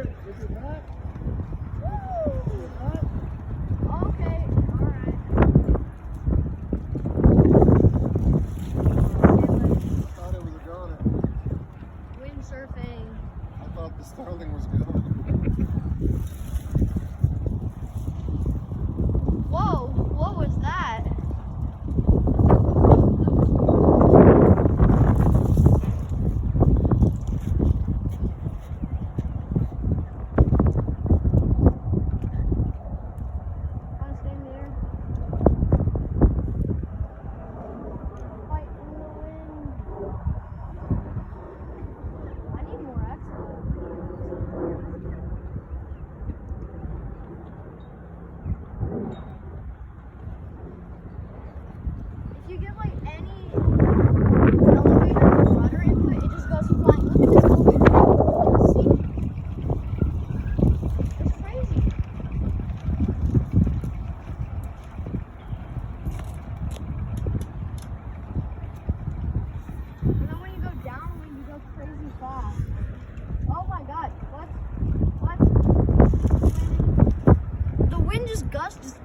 Is it hot? Woo! Is it hot? Okay, alright. I thought it was a goner. Windsurfing. I thought the starling was gone. Whoa, what was that? Wanna stay there? Fight in the wind. I need more If you get like any elevator or rudder input, it just goes flying. Look at this movement. See? It's crazy. And then when you go downwind, you go crazy fast. Oh my god, what? The wind just gusts